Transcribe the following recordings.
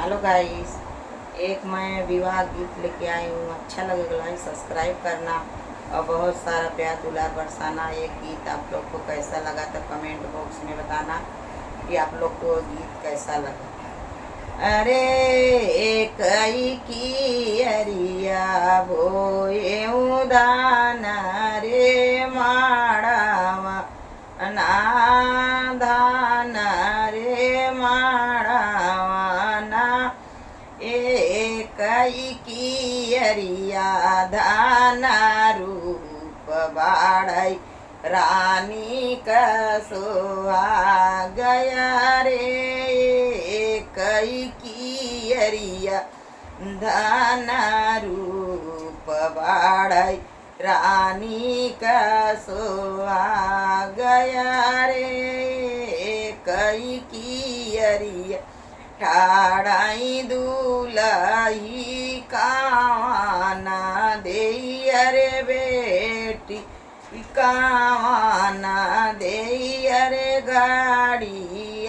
Hello guys, एक मैं विवाह गीत लेके आई हूँ। अच्छा लगेगा लाइक सब्सक्राइब करना और बहुत सारा प्यार दुलार बरसाना। एक गीत आप लोग को कैसा लगा तो कमेंट बॉक्स में बताना कि आप लोग को गीत कैसा लगा। अरे एक की अरिया भोए उदान रे माड़ावा ना धान रे माड़ावा ना एक की अरिया धाना रूप बाढ़ई रानी का सोहा गया रे। कई की अरिया धना रूप बाढ़ई रानी का सोहा गया रे। कई की अरिया ठाड़ाई दूल्ही कावाना दे अरे बेटी कावाना दे अरे गाड़ी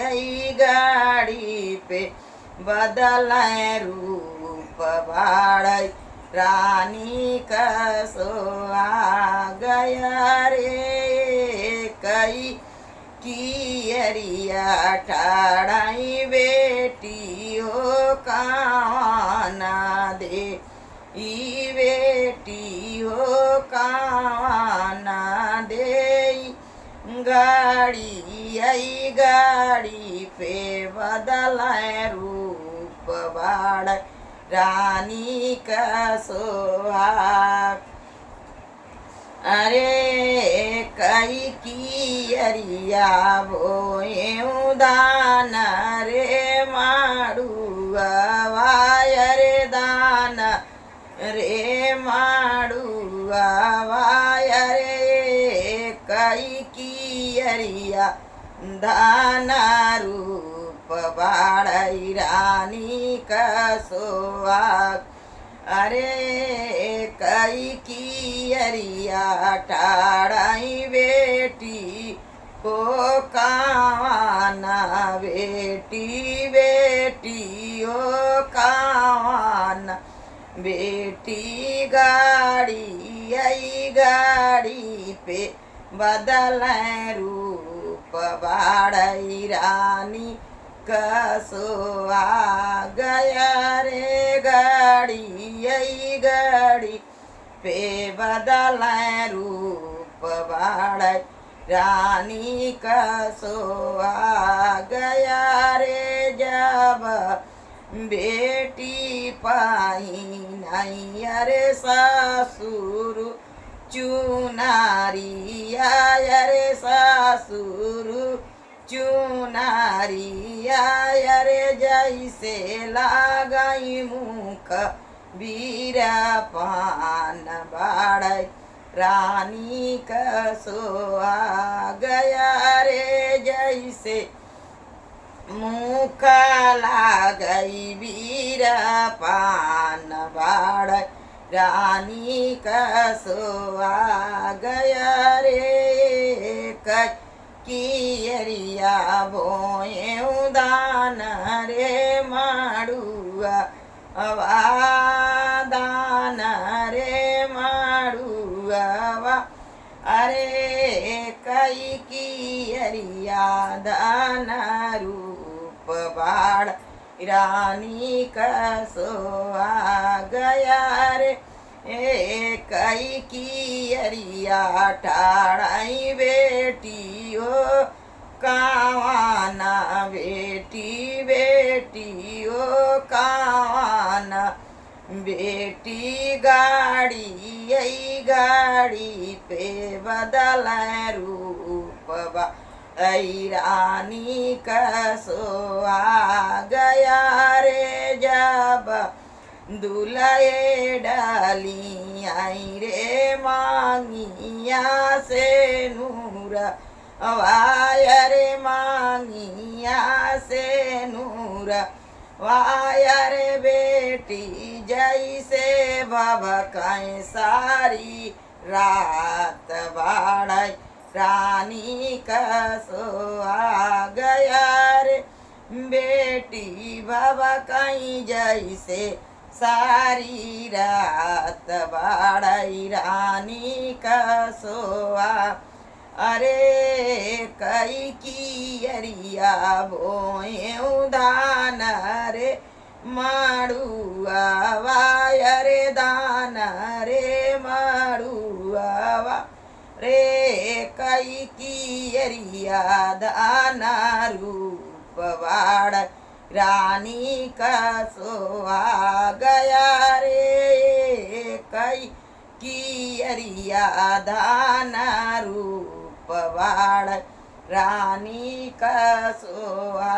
आई गाड़ी पे बदल रूप बाढ़ई रानी का सोआ गया रे। कई की अरिया ठाड़ाई बेटी हो कावाना दे ई बेटी हो कावाना दे गाड़ी आई गाड़ी पे बदल रूप बाढ़ रानी का सोहाग। अरे कई की अरिया बोए उदान रे माड़ुआ वायरे दान रे माड़ुआ वायरे। कई की अरिया दाना रूप बाढ़ई रानी का सोहाग। अरे कई की अरिया ठाड़ाई बेटी को कावाना बेटी बेटी हो कावाना बेटी गाड़ी आई गाड़ी पे बदल रूप बाढ़ई रानी कसोआ गया रे। गाड़ी आई गाड़ी पे बदल रूप बाढ़ई रानी कसोआ गया रे। जब बेटी पाई नहीं अरे सासुर चुनारी अरे सासुर चुनारी अरे जैसे लगाई मुख बीरा पान बाढ़ई रानी का सोआ गया रे। जैसे मुख लागई बीरा पान बाढ़ई रानी का सोआ गया रे। की अरिया बोए उदान रे माड़ुआ वादान रे माड़ुआ वा। अरे कई की अरिया दान रूप बाढ़ रानी का सोआ गया रे। कई की अरिया ठाड़ाई बेटी हो कावाना बेटी बेटी हो कावाना बेटी गाड़ी आई गाड़ी पे बदल रूप बाई रानी का सोआ गया रे। जब दुल्हे डाली आई रे मांगिया से नूरा वायरे मांगिया से नूरा वायरे बेटी जैसे भभकाए सारी रात बाढ़ई रानी का सोआ गया रे। बेटी बाबा कहीं जैसे सारी रात बाड़ई रानी का सोआ। अरे कई की अरिया बोए उदान रे माड़ुआ अरे दान रे माड़ुआ रे कई की अरिया दाना रूप बाड़ रानी का सोहा गया रे कई की अरिया दाना रूप बाड़ रानी का सोहा।